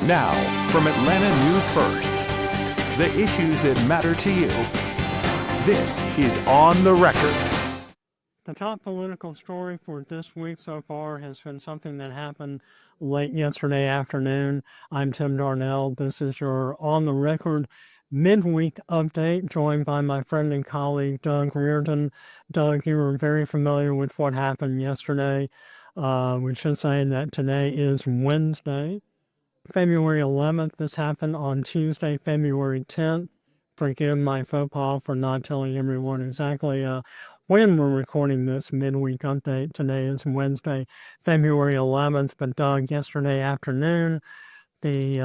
Now, from Atlanta News First, the issues that matter to you. This is On the Record. The top political story for this week so far has been something that happened late yesterday afternoon. I'm Tim Darnell. This is your On the Record midweek update, joined by my friend and colleague, Doug Reardon. Doug, you were very familiar with what happened yesterday. We should say that today is Wednesday, February 11th. This happened on Tuesday, February 10th. Forgive my faux pas for not telling everyone exactly when we're recording this midweek update. Today is Wednesday, February 11th. But Doug, yesterday afternoon, the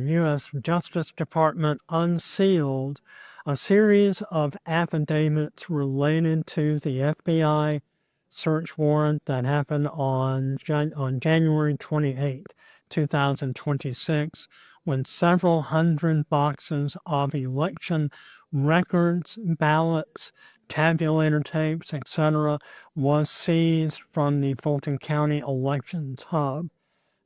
U.S. Justice Department unsealed a series of affidavits related to the FBI search warrant that happened on January 28th, 2026, when several hundred boxes of election records, ballots, tabulator tapes, etc., was seized from the Fulton County Elections Hub.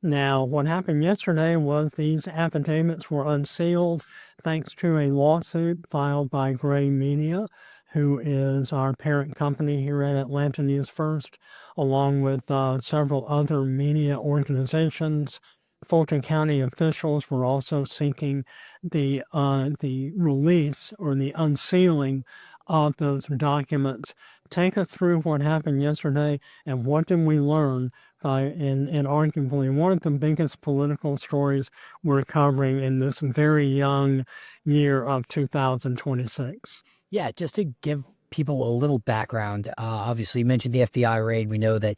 Now, what happened yesterday was these affidavits were unsealed thanks to a lawsuit filed by Gray Media, who is our parent company here at Atlanta News First, along with several other media organizations. Fulton County officials were also seeking the release or the unsealing of those documents. Take us through what happened yesterday and what did we learn in arguably one of the biggest political stories we're covering in this very young year of 2026. Yeah, just to give people a little background, obviously you mentioned the FBI raid. We know that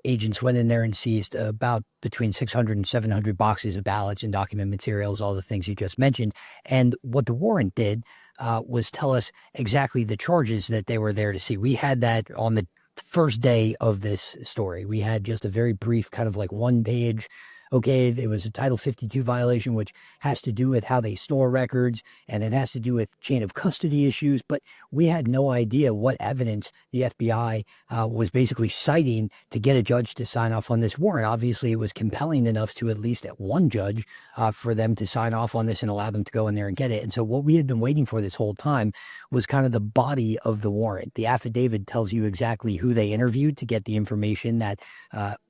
agents went in there and seized about between 600 and 700 boxes of ballots and document materials, all the things you just mentioned. And what the warrant did was tell us exactly the charges that they were there to see. We had that on the first day of this story. We had just a very brief kind of like one page. Okay, it was a Title 52 violation, which has to do with how they store records, and it has to do with chain of custody issues. But we had no idea what evidence the FBI was basically citing to get a judge to sign off on this warrant. Obviously, it was compelling enough to at least at one judge for them to sign off on this and allow them to go in there and get it. And so what we had been waiting for this whole time was kind of the body of the warrant. The affidavit tells you exactly who they interviewed to get the information that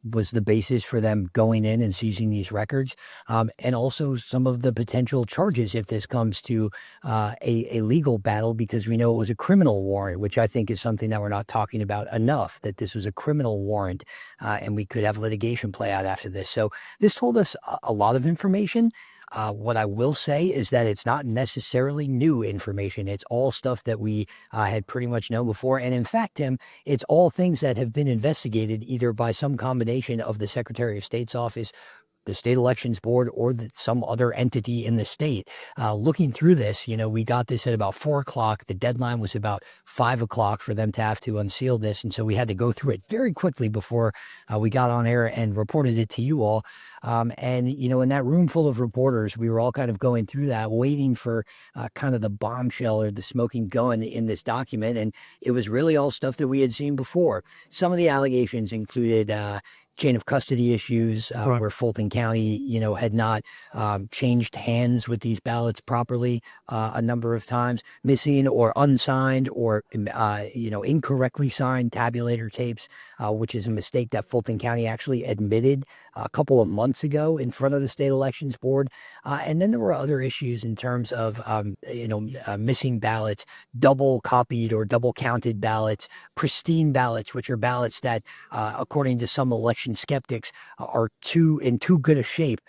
was the basis for them going in and seizing these records, and also some of the potential charges if this comes to a legal battle, because we know it was a criminal warrant, which I think is something that we're not talking about enough, that this was a criminal warrant, and we could have litigation play out after this. So this told us a lot of information. What I will say is that it's not necessarily new information. It's all stuff that we had pretty much known before. And in fact, Tim, it's all things that have been investigated either by some combination of the Secretary of State's office, the state elections board, or some other entity in the state. Looking through this, we got this at about 4 o'clock. The deadline was about 5 o'clock for them to have to unseal this. And so we had to go through it very quickly before we got on air and reported it to you all. And, in that room full of reporters, we were all kind of going through that, waiting for kind of the bombshell or the smoking gun in this document. And it was really all stuff that we had seen before. Some of the allegations included chain of custody issues, Right. where Fulton County, had not changed hands with these ballots properly a number of times, missing or unsigned or, incorrectly signed tabulator tapes, which is a mistake that Fulton County actually admitted a couple of months ago in front of the state elections board. And then there were other issues in terms of, missing ballots, double copied or double counted ballots, pristine ballots, which are ballots that, according to some election skeptics, are in too good a shape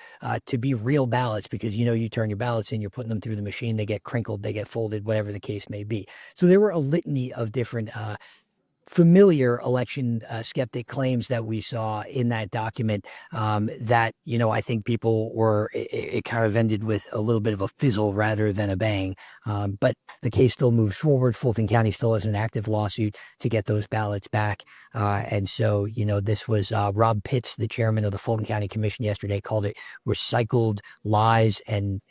to be real ballots, because you turn your ballots in, you're putting them through the machine, they get crinkled, they get folded, whatever the case may be. So there were a litany of different familiar election skeptic claims that we saw in that document that, I think people were, it kind of ended with a little bit of a fizzle rather than a bang. But the case still moves forward. Fulton County still has an active lawsuit to get those ballots back. And so, this was Rob Pitts, the chairman of the Fulton County Commission, yesterday called it recycled lies and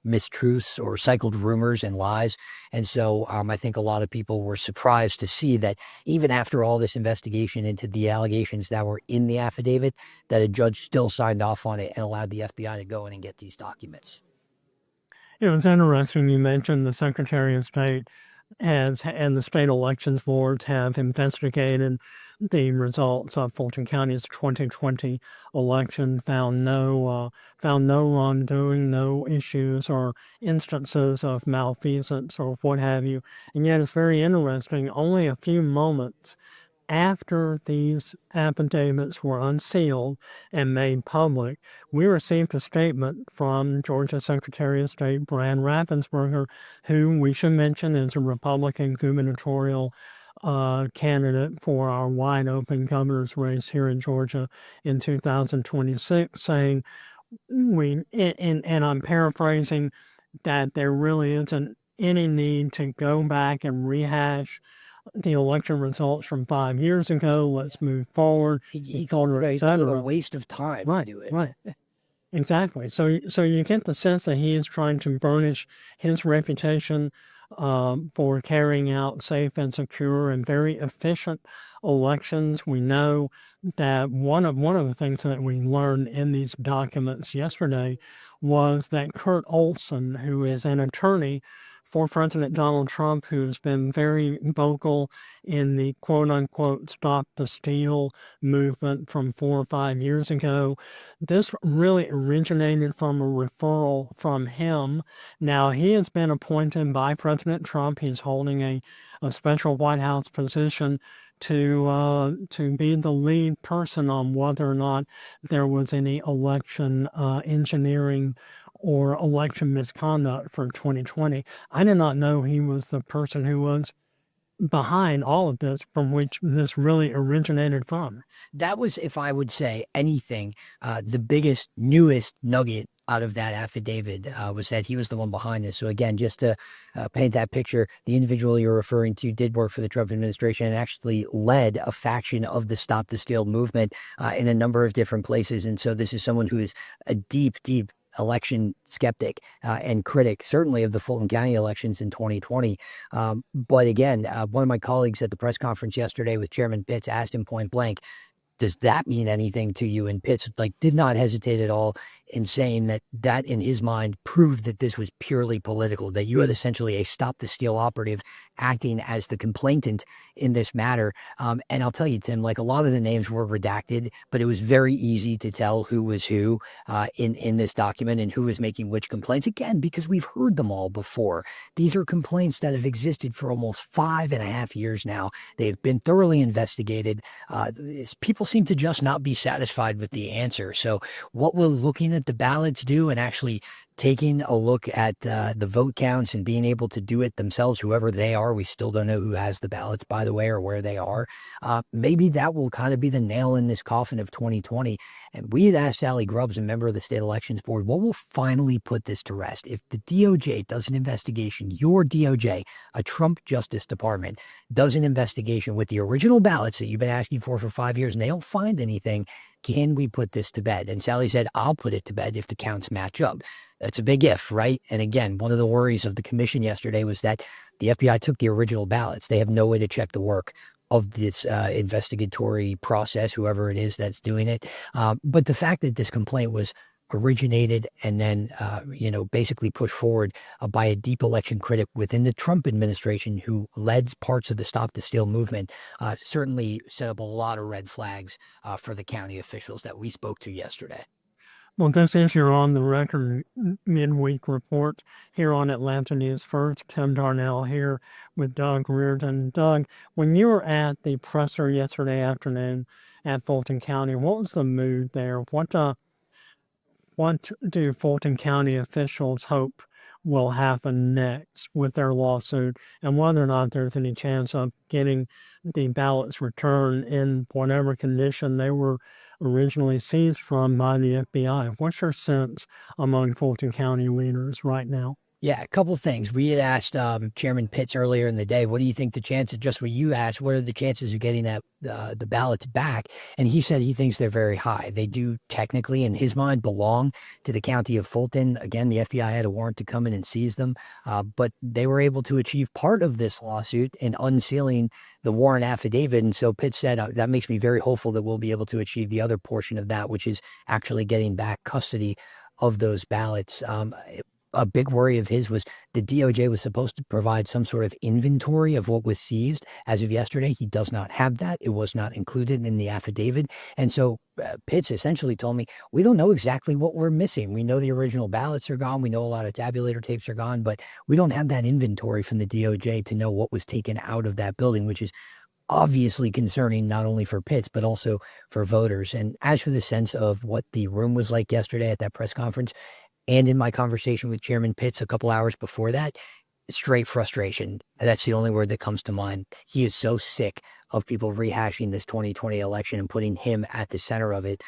mistruths, or recycled rumors and lies. And so I think a lot of people were surprised to see that even after all this investigation into the allegations that were in the affidavit, that a judge still signed off on it and allowed the FBI to go in and get these documents. It was interesting you mentioned the Secretary of State and the state elections boards have investigated the results of Fulton County's 2020 election, found no wrongdoing, no issues or instances of malfeasance or what have you. And yet it's very interesting, only a few moments after these affidavits were unsealed and made public, we received a statement from Georgia Secretary of State Brad Raffensperger, who we should mention is a Republican gubernatorial candidate for our wide open governor's race here in Georgia in 2026, saying, and I'm paraphrasing, that there really isn't any need to go back and rehash the election results from 5 years ago. Let's move forward. He called it a waste of time to do it. Right. Exactly. So you get the sense that he is trying to burnish his reputation for carrying out safe and secure and very efficient elections. We know that one of the things that we learned in these documents yesterday was that Kurt Olson, who is an attorney for President Donald Trump, who's been very vocal in the quote-unquote Stop the Steal movement from 4 or 5 years ago. This really originated from a referral from him. Now, he has been appointed by President Trump. He's holding a special White House position to be the lead person on whether or not there was any election engineering or election misconduct for 2020. I did not know he was the person who was behind all of this, from which this really originated from. That was, if I would say anything, the biggest, newest nugget out of that affidavit was that he was the one behind this. So again, just to paint that picture, the individual you're referring to did work for the Trump administration and actually led a faction of the Stop the Steal movement in a number of different places. And so this is someone who is a deep election skeptic and critic, certainly of the Fulton County elections in 2020. But again, one of my colleagues at the press conference yesterday with Chairman Pitts asked him point blank, does that mean anything to you? And Pitts did not hesitate at all in saying that in his mind proved that this was purely political, that you had essentially a Stop the Steal operative acting as the complainant in this matter. And I'll tell you, Tim, a lot of the names were redacted, but it was very easy to tell who was who in this document and who was making which complaints. Again, because we've heard them all before. These are complaints that have existed for almost 5.5 years now. They've been thoroughly investigated. People seem to just not be satisfied with the answer. So what we're looking at the ballots do and actually taking a look at the vote counts and being able to do it themselves, whoever they are, we still don't know who has the ballots, by the way, or where they are. Maybe that will kind of be the nail in this coffin of 2020. And we had asked Sally Grubbs, a member of the State Elections Board, what will finally put this to rest? If the DOJ does an investigation, your DOJ, a Trump Justice Department, does an investigation with the original ballots that you've been asking for 5 years, and they don't find anything, can we put this to bed? And Sally said, I'll put it to bed if the counts match up. That's a big if, right? And again, one of the worries of the commission yesterday was that the FBI took the original ballots. They have no way to check the work of this investigatory process, whoever it is that's doing it. But the fact that this complaint was originated and then, basically pushed forward by a deep election critic within the Trump administration who led parts of the Stop the Steal movement, certainly set up a lot of red flags for the county officials that we spoke to yesterday. Well, this is your On the Record midweek report here on Atlanta News First. Tim Darnell here with Doug Reardon. Doug, when you were at the presser yesterday afternoon at Fulton County, what was the mood there? What do Fulton County officials hope will happen next with their lawsuit, and whether or not there's any chance of getting the ballots returned in whatever condition they were originally seized from by the FBI? What's your sense among Fulton County leaders right now? Yeah, a couple things. We had asked Chairman Pitts earlier in the day, what do you think the chances, just what you asked, what are the chances of getting that the ballots back? And he said he thinks they're very high. They do technically, in his mind, belong to the county of Fulton. Again, the FBI had a warrant to come in and seize them, but they were able to achieve part of this lawsuit in unsealing the warrant affidavit. And so Pitts said, that makes me very hopeful that we'll be able to achieve the other portion of that, which is actually getting back custody of those ballots. A big worry of his was the DOJ was supposed to provide some sort of inventory of what was seized. As of yesterday, he does not have that. It was not included in the affidavit. And so Pitts essentially told me, we don't know exactly what we're missing. We know the original ballots are gone. We know a lot of tabulator tapes are gone, but we don't have that inventory from the DOJ to know what was taken out of that building, which is obviously concerning not only for Pitts, but also for voters. And as for the sense of what the room was like yesterday at that press conference, and in my conversation with Chairman Pitts a couple hours before that, straight frustration. That's the only word that comes to mind. He is so sick of people rehashing this 2020 election and putting him at the center of it.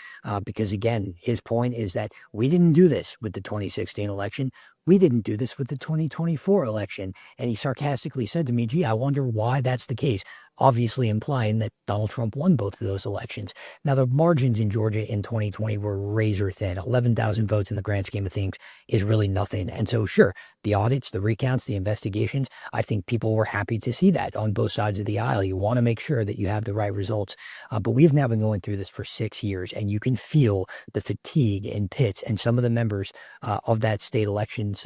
Because again, his point is that we didn't do this with the 2016 election. We didn't do this with the 2024 election. And he sarcastically said to me, gee, I wonder why that's the case. Obviously implying that Donald Trump won both of those elections. Now, the margins in Georgia in 2020 were razor thin. 11,000 votes in the grand scheme of things is really nothing. And so, sure, the audits, the recounts, the investigations, I think people were happy to see that on both sides of the aisle. You want to make sure that you have the right results. But we've now been going through this for 6 years, and you can feel the fatigue in Pitts and some of the members of that state elections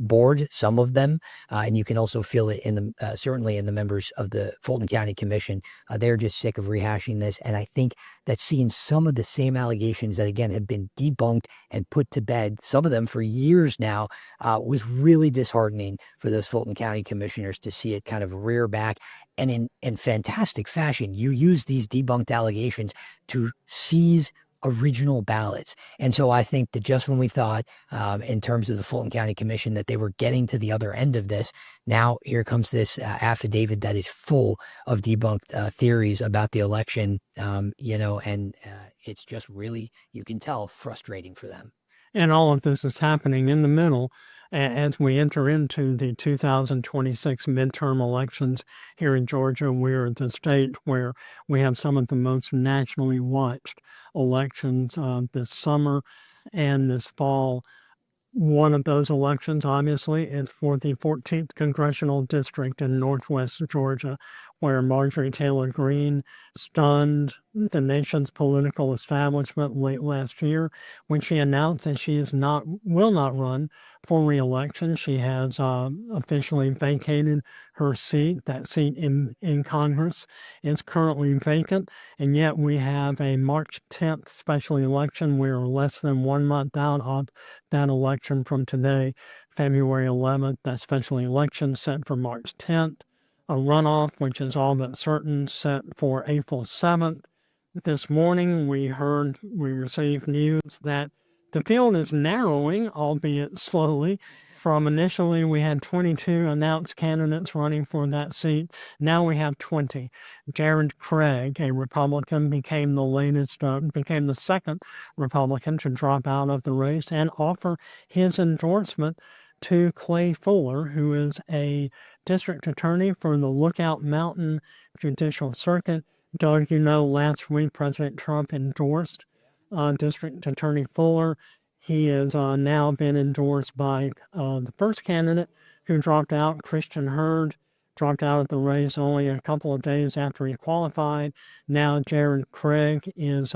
board, some of them, and you can also feel it in the certainly in the members of the Fulton County Commission. They're just sick of rehashing this, and I think that seeing some of the same allegations that again have been debunked and put to bed, some of them for years now, was really disheartening for those Fulton County commissioners to see it kind of rear back. And in fantastic fashion, you use these debunked allegations to seize original ballots. And so I think that just when we thought in terms of the Fulton County Commission that they were getting to the other end of this, now here comes this affidavit that is full of debunked theories about the election, and it's just really, you can tell, frustrating for them. And all of this is happening in the middle as we enter into the 2026 midterm elections here in Georgia. We're the state where we have some of the most nationally watched elections this summer and this fall. One of those elections, obviously, is for the 14th congressional district in Northwest Georgia, where Marjorie Taylor Greene stunned the nation's political establishment late last year when she announced that she will not run for re-election. She has officially vacated her seat. That seat in Congress is currently vacant, and yet we have a March 10th special election. We're less than 1 month out of that election from today, February 11th. That special election set for March 10th. A runoff, which is all but certain, set for April 7th. This morning, we received news that the field is narrowing, albeit slowly. From initially, we had 22 announced candidates running for that seat. Now we have 20. Jared Craig, a Republican, became the second Republican to drop out of the race and offer his endorsement to Clay Fuller, who is a district attorney for the Lookout Mountain Judicial Circuit. Doug, last week President Trump endorsed District Attorney Fuller. He has now been endorsed by the first candidate who dropped out, Christian Hurd, dropped out of the race only a couple of days after he qualified. Now Jared Craig is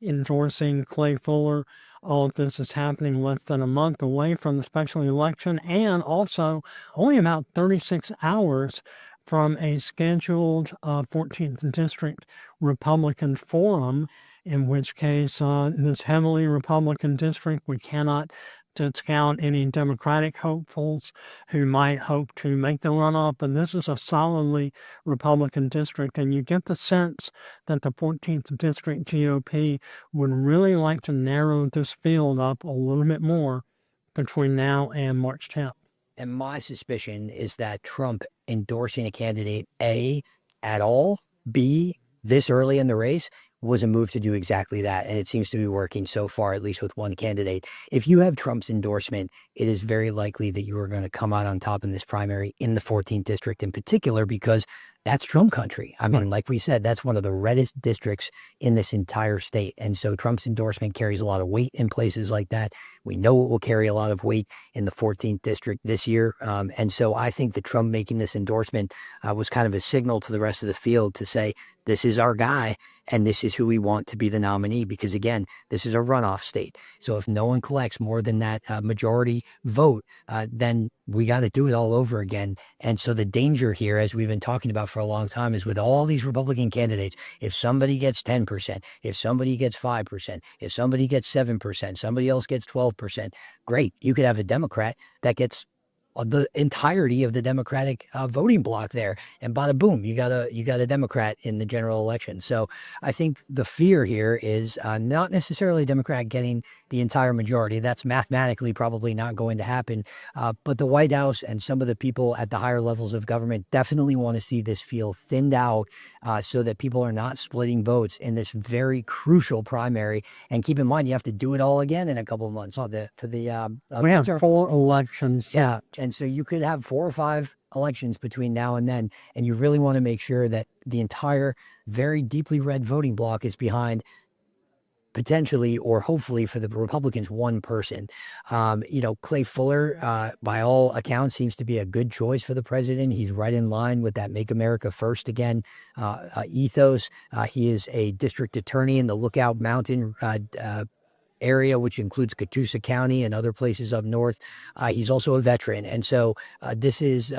endorsing Clay Fuller. All of this is happening less than a month away from the special election and also only about 36 hours from a scheduled 14th District Republican Forum, in which case this heavily Republican district, we cannot discount any Democratic hopefuls who might hope to make the runoff, but this is a solidly Republican district, and you get the sense that the 14th District GOP would really like to narrow this field up a little bit more between now and March 10th. And my suspicion is that Trump endorsing a candidate, A, at all, B, this early in the race, was a move to do exactly that. And it seems to be working so far, at least with one candidate. If you have Trump's endorsement, it is very likely that you are going to come out on top in this primary in the 14th district in particular, because that's Trump country. I mean, like we said, that's one of the reddest districts in this entire state. And so Trump's endorsement carries a lot of weight in places like that. We know it will carry a lot of weight in the 14th district this year. And so I think that Trump making this endorsement was kind of a signal to the rest of the field to say, this is our guy and this is who we want to be the nominee, because again, this is a runoff state. So if no one collects more than that majority vote, then we got to do it all over again. And so the danger here, as we've been talking about for a long time, is with all these Republican candidates, if somebody gets 10%, if somebody gets 5%, if somebody gets 7%, somebody else gets 12%, great. You could have a Democrat that gets the entirety of the Democratic voting block there, and bada boom, you got a Democrat in the general election. So I think the fear here is not necessarily a Democrat getting the entire majority. That's mathematically probably not going to happen. But the White House and some of the people at the higher levels of government definitely want to see this field thinned out so that people are not splitting votes in this very crucial primary. And keep in mind, you have to do it all again in a couple of months We have 4 elections. Yeah. And so you could have 4 or 5 elections between now and then. And you really want to make sure that the entire very deeply red voting bloc is behind potentially, or hopefully for the Republicans, one person. Clay Fuller, by all accounts, seems to be a good choice for the president. He's right in line with that Make America First Again ethos. He is a district attorney in the Lookout Mountain area, which includes Catoosa County and other places up north. He's also a veteran. And so this is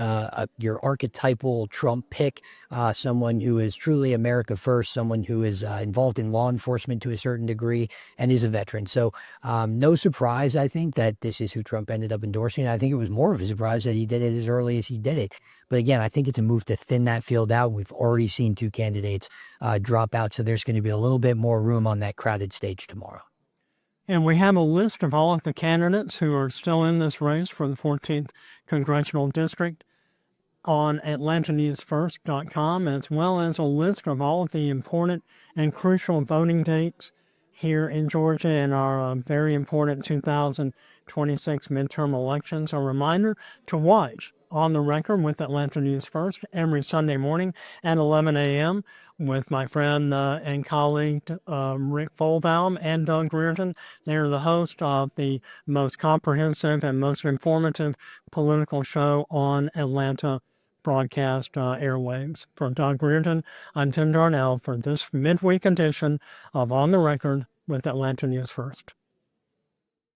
your archetypal Trump pick, someone who is truly America first, someone who is involved in law enforcement to a certain degree and is a veteran. So no surprise, I think, that this is who Trump ended up endorsing. I think it was more of a surprise that he did it as early as he did it. But again, I think it's a move to thin that field out. We've already seen 2 candidates drop out. So there's going to be a little bit more room on that crowded stage tomorrow. And we have a list of all of the candidates who are still in this race for the 14th Congressional District on AtlantaNewsFirst.com, as well as a list of all of the important and crucial voting dates here in Georgia in our very important 2026 midterm elections. A reminder to watch On the Record with Atlanta News First every Sunday morning at 11 a.m. with my friend and colleague Rick Folbaum and Doug Reardon. They're the host of the most comprehensive and most informative political show on Atlanta broadcast airwaves. For Doug Reardon, I'm Tim Darnell for this midweek edition of On the Record with Atlanta News First.